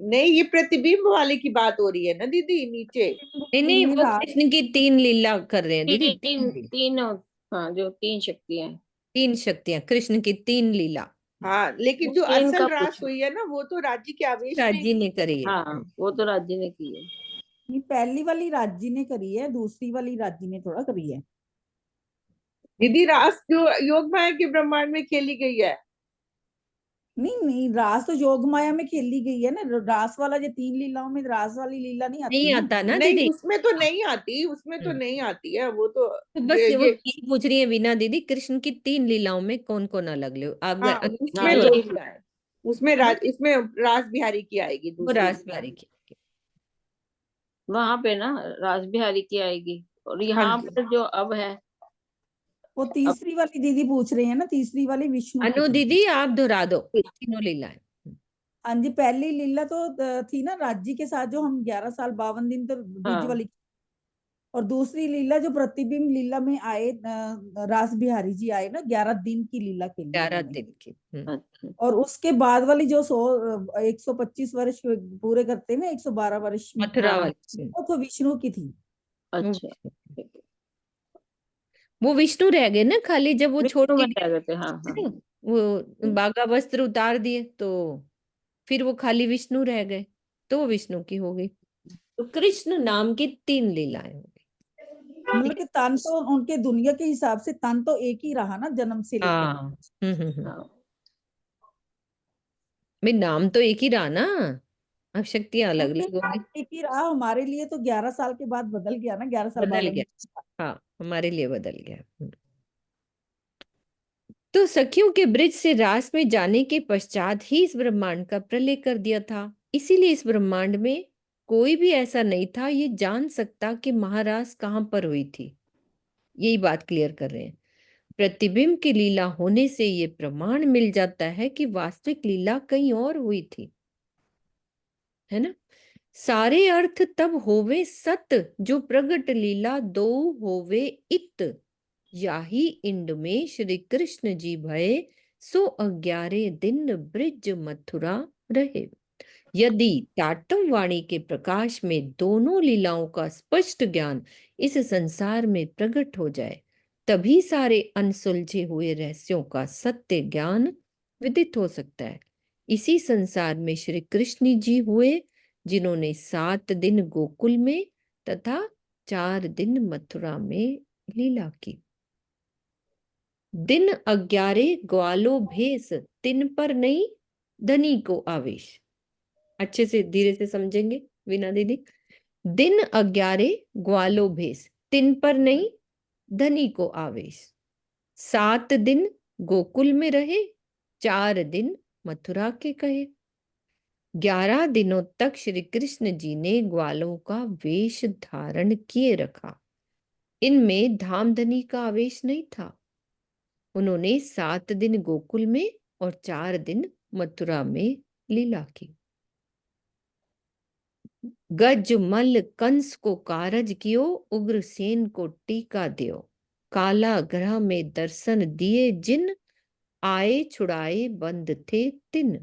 नहीं, ये प्रतिबिंब वाले की बात हो रही है ना दीदी, नीचे। नहीं नहीं, ये वो रास। कृष्ण की 3 लीला कर रहे हैं दीदी, तीन तीन, हाँ, जो तीन शक्तियां हैं। 3 शक्तियां, कृष्ण की 3 लीला हाँ, वो लेकिन जो तीन का असल रास पूछा। हुई है ना, वो तो राज्य के आवेश में राजी की। ने करी है। हाँ, वो तो राज्य ने की है। नहीं, पहली वाली राज्य ने करी है, दूसरी वाली राज्य ने थोड़ा करी है। दीदी रास जो योग माया के ब्रह्मांड में खेली गई है। नहीं नहीं, रास तो योग माया में खेली गई है ना। रास वाला जो 3 लीलाओं में रास वाली लीला नहीं आती नहीं ना। आता ना नहीं, दीदी। उसमें तो नहीं आती, उसमें तो हम्म। नहीं आती है वो तो। तो बस वो ये ये पूछ रही है बीना दीदी, कृष्ण की 3 लीलाओं में कौन कौन अलग ले, हाँ, अगर हाँ, उसमें तो दो यही लीला है। उसमें है ना, इसमें रास बिहारी की आएगी वो दूसरी रास लीला। बिहारी की। वहां पे ना रास बिहारी की आएगी, और हाँ यहाँ जी। पर जो अब है। वो अब तीसरी वाली दीदी पूछ रहे हैं ना, तीसरी वाली विष्णु की अनु थी। दीदी आप दोहरा दो तीनों लीलाएं। हाँ जी, पहली लीला तो थी ना राज्य के साथ, जो हम 11 साल 52 दिन तो ब्रिज हाँ, वाली। और दूसरी लीला जो प्रतिबिंब लीला में आए, रास बिहारी जी आए ना, 11 दिन की लीला खेली 11 उन्होंने। दिन की। अच्छा और उसके बाद वाली जो 125 वर्ष पूरे करते हैं ना, 112 वर्ष में, मथुरा हाँ, वाली। वो तो विष्णु की थी। वो अच्छा, ठीक है। वो विष्णु रह गए ना खाली, जब वो छोड़ विष्णु के में रह गए गए थे, हाँ हाँ। ना, वो बागा वस्त्र उतार दिए तो फिर वो खाली विष्णु रह गए, तो वो विष्णु की हो गई। तो कृष्ण नाम की 3 लीलाएं हो गई, ठीक मतलब कि तन तो उनके दुनिया के हिसाब से तन तो एक ही रहा ना, जन्म से है। लेकर। हाँ। हाँ, भाई नाम तो एक ही रहा ना, अब शक्तियां अलग उनके अलग हो साथ गई। एक ही रहा, हमारे लिए तो 11 साल के बाद बदल गया ना, 11 साल बदल 52 गया, दिन। हाँ हमारे लिए बदल गया। तो सखियों के ब्रिज से रास में जाने के पश्चात ही इस ब्रह्मांड का प्रलय कर दिया था। इसीलिए इस ब्रह्मांड में कोई भी ऐसा नहीं था ये जान सकता कि महारास कहाँ पर हुई थी। यही बात क्लियर कर रहे हैं। प्रतिबिंब की लीला होने से ये प्रमाण मिल जाता है कि वास्तविक लीला कहीं और हुई थी, है ना। सारे अर्थ तब होवे सत, जो प्रगट लीला दो होवे इत। याही इंड में श्री कृष्ण जी भये, सो 11 दिन ब्रिज मथुरा रहे। यदि ताटम वाणी के प्रकाश में दोनों लीलाओं का स्पष्ट ज्ञान इस संसार में प्रकट हो जाए, तभी सारे अनसुलझे हुए रहस्यों का सत्य ज्ञान विदित हो सकता है। इसी संसार में श्री कृष्ण जी हुए, जिन्होंने 7 दिन गोकुल में तथा 4 दिन मथुरा में लीला की। दिन 11 ग्वालो भेष, तिन पर नहीं धनी को आवेश। अच्छे से धीरे से समझेंगे वीना दीदी। दिन 11 ग्वालो भेष, तिन पर नहीं धनी को आवेश। 7 दिन गोकुल में रहे, 4 दिन मथुरा के कहे। 11 दिनों तक श्री कृष्ण जी ने ग्वालों का वेश धारण किए रखा। इनमें धामधनी का आवेश नहीं था। उन्होंने 7 दिन गोकुल में और 4 दिन मथुरा में लीला की। गज मल कंस को कारज कियो, उग्रसेन को टीका दियो। काला ग्रह में दर्शन दिए जिन, आए छुड़ाए बंद थे तिन।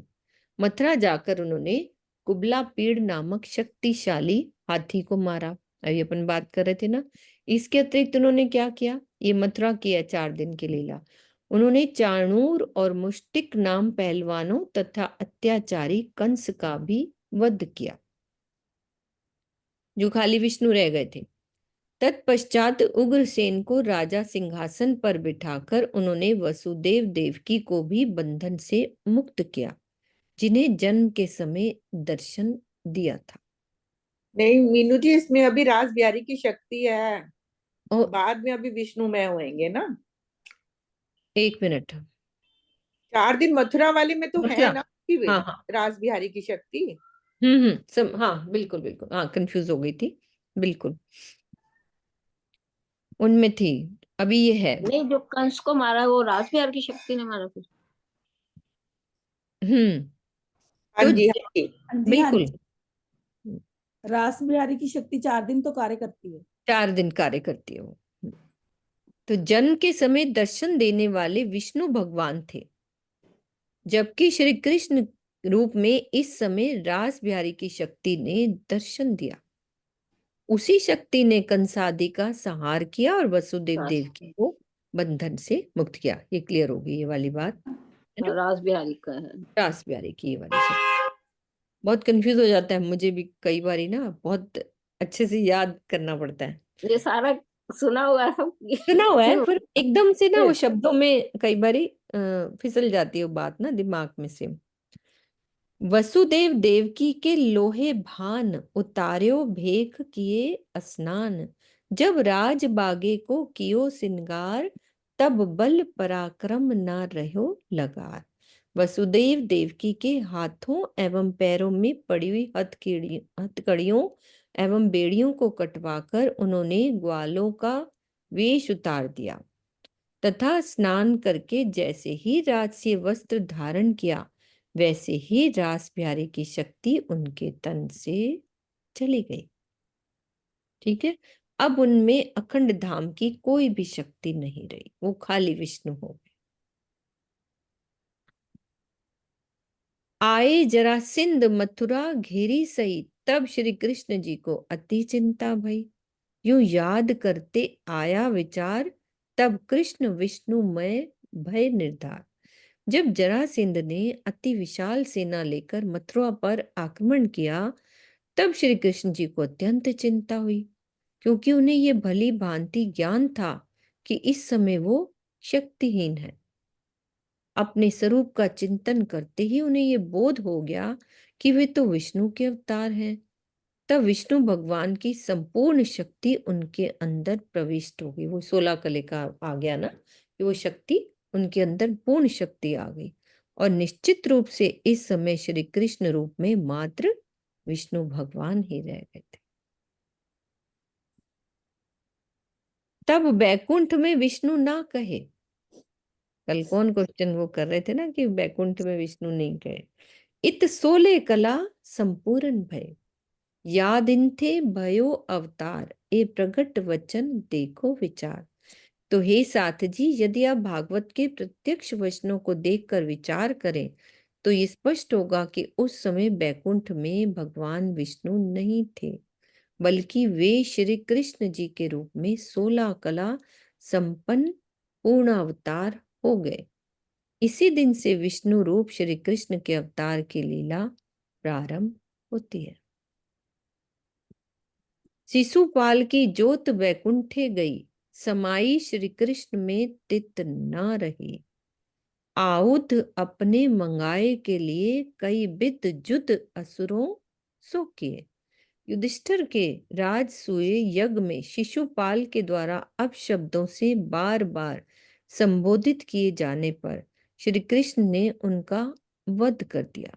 मथुरा जाकर उन्होंने कुबला पीड़ नामक शक्तिशाली हाथी को मारा। अभी अपन बात कर रहे थे ना। इसके अतिरिक्त उन्होंने क्या किया, ये मथुरा की है 4 दिन की लीला। उन्होंने चाणूर और मुष्टिक नाम पहलवानों तथा अत्याचारी कंस का भी वध किया, जो खाली विष्णु रह गए थे। तत्पश्चात उग्रसेन को राजा सिंहासन पर बिठाकर उन्होंने वसुदेव देवकी को भी बंधन से मुक्त किया, जिन्हें जन्म के समय दर्शन दिया था। नहीं मीनू जी, इसमें अभी रास बिहारी की शक्ति है, और बाद में अभी विष्णु में होंगे ना। 1 मिनट, 4 दिन मथुरा वाले में तो है मथुरा, ना कि हाँ हाँ, रास बिहारी की शक्ति। हाँ बिल्कुल बिल्कुल, हाँ कंफ्यूज हो गई थी, बिल्कुल उनमें थी। अभी ये है। नहीं, जो कंस को मारा वो राज बिहार की शक्ति ने मारा फिर। हम्म हाँ तो जी हाँ जी। हाँ जी, हाँ बिल्कुल जी। रास बिहारी की शक्ति 4 दिन तो कार्य करती है। 4 दिन कार्य करती है वो। तो जन्म के समय दर्शन देने वाले विष्णु भगवान थे, जबकि श्री कृष्ण रूप में इस समय रास बिहारी की शक्ति ने दर्शन दिया। उसी शक्ति ने कंसादि का संहार किया और वसुदेव देवकी को बंधन से मुक्त किया। ये क्लियर होगी ये वाली बात, है ना। राज बिहारी का है। रास बिहारी की ये वाली शक्ति। बहुत कंफ्यूज हो जाता है मुझे भी कई बारी ना, बहुत अच्छे से याद करना पड़ता है। ये सारा सुना हुआ है। सुना हुआ है फिर पर एकदम से ना वो शब्दों में कई बारी फिसल जाती है वो बात ना दिमाग में से। वसुदेव देवकी के लोहे भान, उतार्यो भेख किए स्नान। जब राज बागे को कियो सिंगार, तब बल पराक्रम न रहो लगार। वसुदेव देवकी के हाथों एवं पैरों में पड़ी हुई हथकड़ियों एवं बेड़ियों को कटवाकर उन्होंने ग्वालों का वेश उतार दिया तथा स्नान करके जैसे ही राजसी वस्त्र धारण किया, वैसे ही रास प्यारे की शक्ति उनके तन से चली गई। ठीक है, अब उनमें अखंड धाम की कोई भी शक्ति नहीं रही, वो खाली विष्णु हो गए। आए जरासिंध मथुरा घेरी सही, तब श्री कृष्ण जी को अति चिंता भई। यूं याद करते आया विचार, तब कृष्ण विष्णुमय भय निर्धार। जब जरासिंध ने अति विशाल सेना लेकर मथुरा पर आक्रमण किया, तब श्री कृष्ण जी को अत्यंत चिंता हुई, क्योंकि उन्हें यह भली भांति ज्ञान था कि इस समय वो शक्तिहीन है। अपने स्वरूप का चिंतन करते ही उन्हें यह बोध हो गया कि वे तो विष्णु के अवतार हैं। तब विष्णु भगवान की संपूर्ण शक्ति उनके अंदर प्रविष्ट हो गई। वो 16 कले का आ गया ना, कि वो शक्ति उनके अंदर पूर्ण शक्ति आ गई और निश्चित रूप से इस समय श्री कृष्ण रूप में मात्र विष्णु भगवान ही रह गए थे। तब बैकुंठ में विष्णु ना कहे। कल कौन क्वेश्चन वो कर रहे थे ना कि बैकुंठ में विष्णु नहीं कहे। इत 16 कला संपूर्ण भय, याद इनथे भयो अवतार, ए प्रगट वचन देखो विचार। तो हे साथ जी, यदि आप भागवत के प्रत्यक्ष वचनों को देखकर विचार करें तो ये स्पष्ट होगा कि उस समय बैकुंठ में भगवान विष्णु नहीं थे, बल्कि वे श्री कृष्ण जी के रूप में 16 कला संपन्न पूर्ण अवतार हो गए। इसी दिन से विष्णु रूप श्री कृष्ण के अवतार की लीला प्रारंभ होती है। शिशुपाल की जोत वैकुंठे गई, समाई श्री कृष्ण में तित न रही। आउध अपने मंगाए के लिए, कई बिद जुद असुरों सो किए। युधिष्ठिर के राजसूय यज्ञ में शिशुपाल के द्वारा अपशब्दों से बार बार संबोधित किए जाने पर श्री कृष्ण ने उनका वध कर दिया।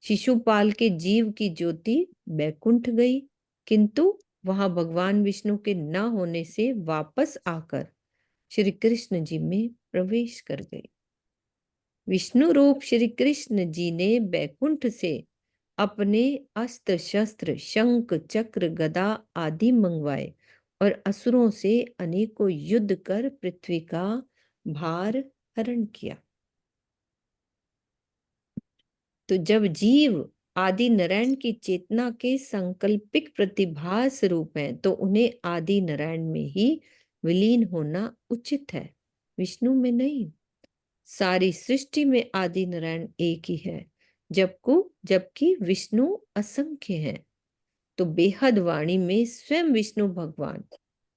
शिशुपाल के जीव की ज्योति बैकुंठ गई, किंतु वहां भगवान विष्णु के न होने से वापस आकर श्री कृष्ण जी में प्रवेश कर गई। विष्णु रूप श्री कृष्ण जी ने बैकुंठ से अपने अस्त्र शस्त्र शंख चक्र गदा आदि मंगवाए और असुरों से अनेकों युद्ध कर पृथ्वी का भार हरण किया। तो जब जीव आदि नारायण की चेतना के संकल्पिक प्रतिभास रूप हैं तो उन्हें आदि नारायण में ही विलीन होना उचित है, विष्णु में नहीं। सारी सृष्टि में आदि नारायण एक ही है, जबकि विष्णु असंख्य हैं। तो बेहद वाणी में स्वयं विष्णु भगवान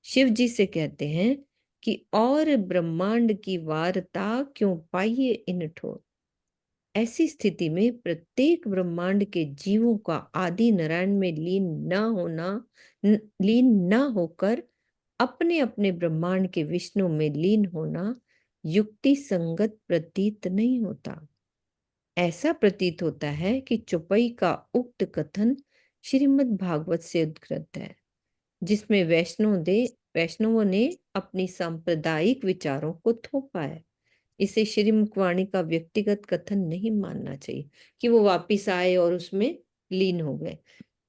शिव जी से कहते हैं कि और ब्रह्मांड की वार्ता क्यों पाइए इन ठोर। ऐसी स्थिति में प्रत्येक ब्रह्मांड के जीवों का आदि नारायण में लीन न होकर अपने अपने ब्रह्मांड के विष्णु में लीन होना युक्ति संगत प्रतीत नहीं होता। ऐसा प्रतीत होता है कि चौपाई का उक्त कथन श्रीमद् भागवत से उद्धृत है, जिसमें वैष्णवों ने अपनी सांप्रदायिक विचारों को थोपा है। इसे श्रीमुखवाणी का व्यक्तिगत कथन नहीं मानना चाहिए कि वो वापिस आए और उसमें लीन हो गए।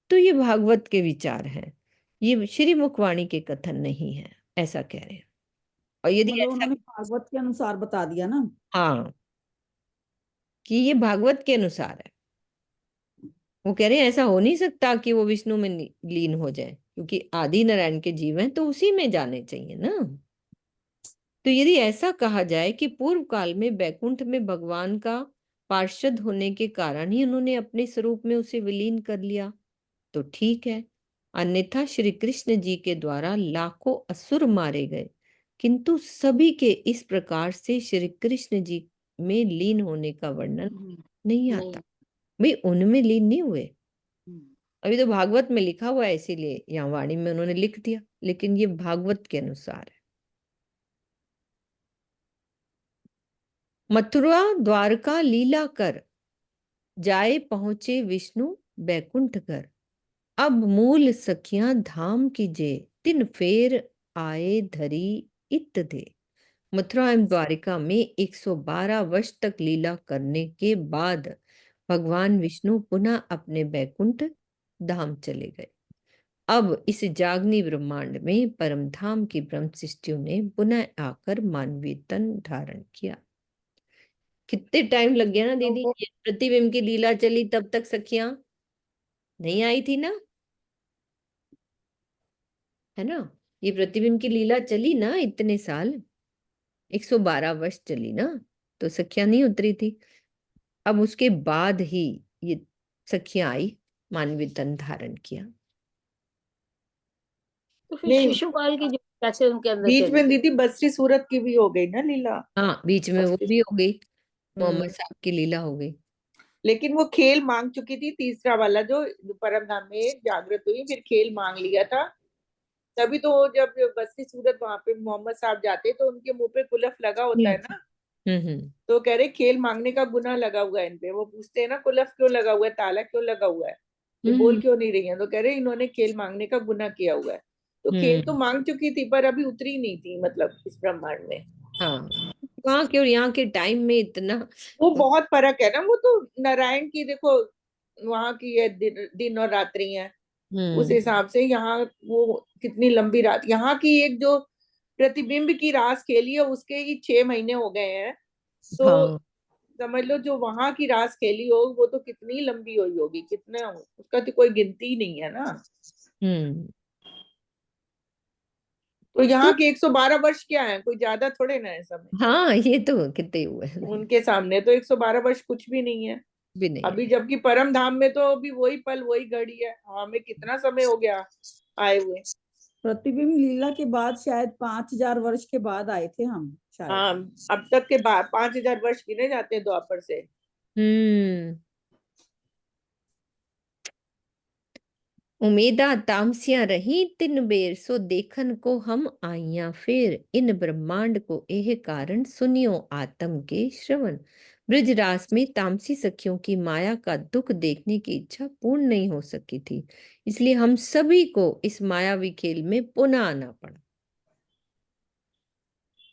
तो ये भागवत के विचार हैं, ये श्रीमुखवाणी के कथन नहीं है, ऐसा कह रहे हैं। और यदि मतलब ऐसा, उन्होंने भागवत के अनुसार बता दिया ना। हाँ, कि ये भागवत के अनुसार है। वो कह रहे हैं ऐसा हो नहीं सकता कि वो विष्णु में लीन हो जाए, क्योंकि आदि नारायण के जीव हैं तो उसी में जाने चाहिए ना। तो यदि ऐसा कहा जाए कि पूर्व काल में बैकुंठ में भगवान का पार्षद होने के कारण ही उन्होंने अपने स्वरूप में उसे विलीन कर लिया तो ठीक है, अन्यथा श्री कृष्ण जी के द्वारा लाखों असुर मारे गए, किंतु सभी के इस प्रकार से श्री कृष्ण जी में लीन होने का वर्णन नहीं आता। भाई उनमें लीन नहीं हुए, अभी तो भागवत में लिखा हुआ है, इसीलिए यहाँ वाणी में उन्होंने लिख दिया, लेकिन ये भागवत के अनुसार है। मथुरा द्वारका लीला कर जाए पहुंचे विष्णु बैकुंठ घर। अब मूल सखियां धाम कीजे तिन फेर आए धरी इत दे। मथुरा एवं द्वारिका में 112 वर्ष तक लीला करने के बाद भगवान विष्णु पुनः अपने बैकुंठ धाम चले गए। अब इस जागनी ब्रह्मांड में परम धाम की ब्रह्म सृष्टियों ने पुनः आकर मानवीय तन धारण किया। कितने टाइम लग गया ना दीदी, ये प्रतिबिंब की लीला चली तब तक सखियां नहीं आई थी ना, है ना। ये प्रतिबिंब की लीला चली ना इतने साल, 112 वर्ष चली ना, तो सखियां नहीं उतरी थी। अब उसके बाद ही ये सखियां आई, मानवीय तन धारण किया। तो फिर नहीं, शिशुपाल की जो कैसे उनके अंदर बीच चली में गई? दीदी बस्ती सूरत की भी हो गई ना लीला। हाँ, बीच में वो भी हो गई, मोहम्मद हम्म साहब की लीला हो गई। लेकिन वो खेल मांग चुकी थी, तीसरा वाला जो परम धाम में जागृत हुई, फिर खेल मांग लिया था। तभी तो जब बस्ती सूरत वहां पे मोहम्मद साहब जाते तो उनके मुंह पे कुलफ लगा होता है ना, हम्म। तो कह रहे खेल मांगने का गुनाह लगा हुआ है इन पे। वो पूछते हैं ना कुलफ क्यों लगा हुआ है, ताला क्यों लगा हुआ है, ये बोल हम्म। क्यों नहीं रही है, तो कह रहे इन्होंने खेल मांगने का गुनाह किया हुआ है। तो खेल तो हम्म। मांग चुकी थी पर अभी उतरी नहीं थी, मतलब इस ब्रह्मांड में। हाँ, वहां के और यहाँ के टाइम में इतना। वो बहुत फर्क है ना, वो तो नारायण की देखो वहां की है दिन और रात्रि है, उस हम्म। हिसाब से यहाँ वो कितनी लंबी रात। यहाँ की एक जो प्रतिबिंब की रास खेली है उसके ही 6 महीने हो गए हैं, तो हाँ। समझ लो जो वहां की रास खेली हो वो तो कितनी लंबी हुई होगी, कितना उसका तो कोई गिनती नहीं है ना। हम्म। तो तो यहाँ के 112 वर्ष क्या है, कोई ज्यादा थोड़े ना है समय। हाँ, ये तो कितने हुए नहीं, उनके सामने तो 112 वर्ष कुछ भी नहीं है। भी नहीं अभी है। जबकि परम धाम में तो अभी वही पल वही घड़ी है, हमें कितना समय हो गया आए हुए। प्रतिबिंब लीला के बाद शायद 5,000 वर्ष के बाद आए थे हम शायद। हाँ, अब तक के बाद 5,000 वर्ष गिने जाते हैं द्वापर से। हम्म। उमेदा तामसिया रही तिन बेर सो देखन को हम आइया फेर इन ब्रह्मांड को एह कारण सुनियो आत्म के श्रवण। ब्रजरास में तामसी सखियों की माया का दुख देखने की इच्छा पूर्ण नहीं हो सकी थी, इसलिए हम सभी को इस मायावी खेल में पुनः आना पड़ा।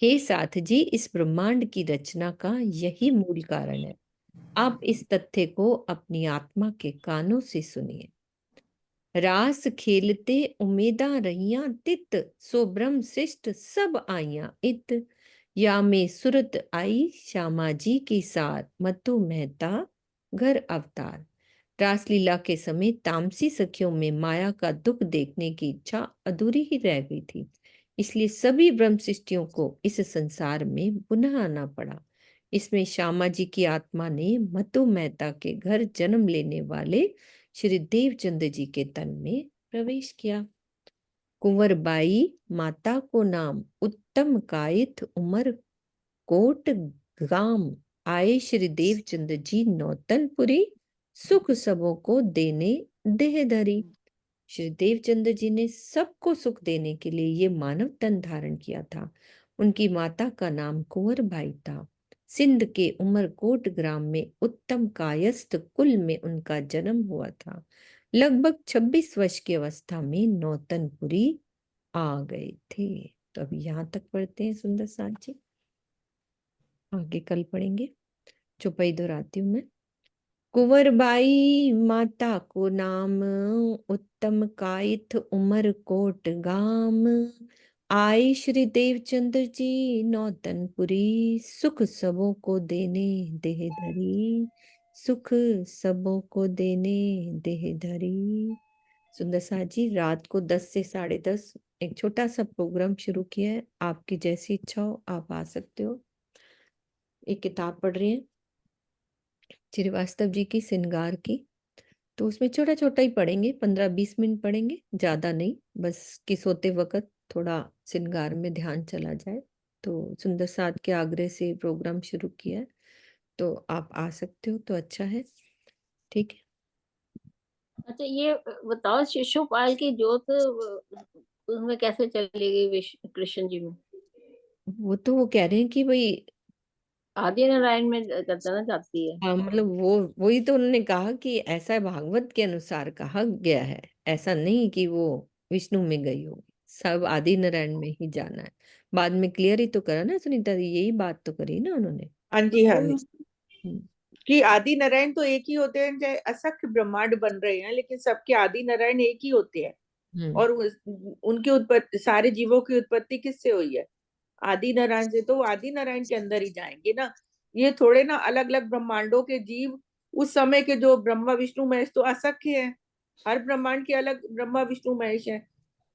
हे साथ जी, इस ब्रह्मांड की रचना का यही मूल कारण है। आप इस तथ्य को अपनी आत्मा के कानों से सुनिए। रास खेलते उमेदा रहिया तित, सो ब्रह्म शिष्ट सब आइया इत। या में सुरत आई श्यामा जी की सार, मत्तु मेहता घर अवतार। रासलीला के समय तामसी सखियों में माया का दुख देखने की इच्छा अधूरी ही रह गई थी, इसलिए सभी ब्रह्मशिष्टियों को इस संसार में पुनः आना पड़ा। इसमें श्यामा जी की आत्मा ने मत्तु मेहता के घर जन्म लेने वाले श्री देवचंद जी के तन में प्रवेश किया। कुंवर बाई माता को नाम, उत्तम कायिथ उमर कोट गाम। आए श्री देवचंद जी नौतनपुरी, सुख सबों को देने देह धरी। श्री देवचंद जी ने सबको सुख देने के लिए ये मानव तन धारण किया था। उनकी माता का नाम कुंवर बाई था। सिंध के उमरकोट ग्राम में उत्तम कायस्थ कुल में उनका जन्म हुआ था। लगभग 26 वर्ष की अवस्था में नौतनपुरी आ गए थे। तो अभी यहाँ तक पढ़ते हैं सुंदर साथ जी, आगे कल पढ़ेंगे। चौपाई दोहराती हूँ मैं। कुंवर बाई माता को नाम, उत्तम कायिथ उमर कोट गाम। आए श्री देवचंद जी नौतनपुरी, सुख सबों को देने देह धरी। सुख सबों को देने देह धरी। सुंदर साथ जी, रात को 10 से 10:30 एक छोटा सा प्रोग्राम शुरू किया है। आपकी जैसी इच्छा हो आप आ सकते हो। एक किताब पढ़ रही है श्रीवास्तव जी की, श्रृंगार की। तो उसमें छोटा छोटा ही पढ़ेंगे, 15-20 मिनट पढ़ेंगे, ज्यादा नहीं, बस कि सोते वक्त थोड़ा श्रृंगार में ध्यान चला जाए। तो सुंदर साथ के आग्रह से प्रोग्राम शुरू किया है, तो आप आ सकते हो तो अच्छा है। ठीक है। अच्छा ये बताओ, शिशुपाल की जोत उसमें कैसे चली गई कृष्ण जी में? वो तो वो कह रहे हैं कि भाई आदि नारायण में करना चाहती है। हाँ, मतलब वो वही तो उन्होंने कहा कि ऐसा भागवत के अनुसार कहा गया है, ऐसा नहीं कि वो विष्णु में गई होगी, सब आदि नारायण में ही जाना है। बाद में क्लियर ही तो करा ना सुनीता दी, यही बात तो करी ना उन्होंने। हाँ जी, हाँ कोई जी, कि आदि नारायण तो एक ही होते हैं, चाहे असंख्य ब्रह्मांड बन रहे हैं लेकिन सबके आदि नारायण एक ही होते हैं। हम्म और उनकी उत्पत्ति, सारे जीवों की उत्पत्ति किससे हुई है? आदि नारायण से। तो वो आदि नारायण के अंदर ही जाएंगे ना। ये थोड़े ना अलग अलग ब्रह्मांडों के जीव, उस समय के जो ब्रह्मा विष्णु महेश तो असंख्य है, हर ब्रह्मांड के अलग ब्रह्मा विष्णु महेश है।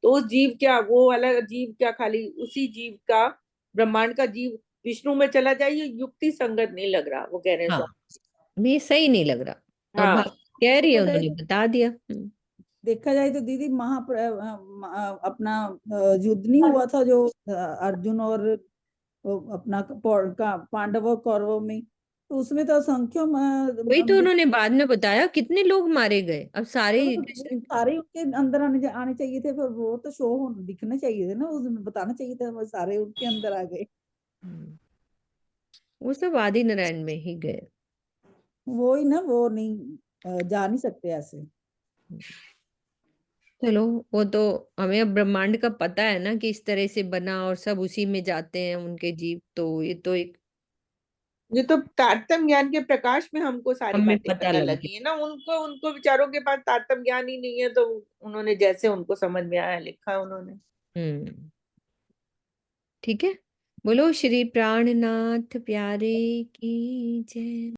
तो उस जीव क्या, वो अलग जीव क्या, खाली उसी जीव का, ब्रह्मांड का जीव विष्णु में चला जाए, ये युक्ति संगत नहीं लग रहा, वो कह रहे हैं हाँ, स्वामी। ये सही नहीं लग रहा। अब हाँ, कह रही है, देखा जाए उन्होंने बता दिया। देखा जाए तो दीदी अपना युद्ध नहीं हुआ था जो अर्जुन और अपना पांडव और कौरवों में, तो उसमें तो असंख्य वही तो उन्होंने बाद में बताया कितने लोग मारे गए। अब सारे वो कृष्ण सारे उनके अंदर आने चाहिए थे, पर वो तो शो दिखने चाहिए थे ना, उसमें बताना चाहिए था, वो सारे उनके अंदर आ गए। वो सब आदि नारायण में ही गए। वो ही ना, वो नहीं जा नहीं सकते ऐसे। चलो, वो तो हमें अब ब्रह्मांड का पता है ना कि इस तरह से बना और सब उसी में जाते हैं उनके जीव, तो ये तो एक ये तो तारतम्य ज्ञान के प्रकाश में हमको सारी हमें बातें पता पता लग लगी गया। है ना। उनको उनको विचारों के पास तारतम्य ज्ञान ही नहीं है, तो उन्होंने जैसे उनको समझ में आया लिखा उन्होंने। हम्म, ठीक है। बोलो श्री प्राणनाथ प्यारे की जय।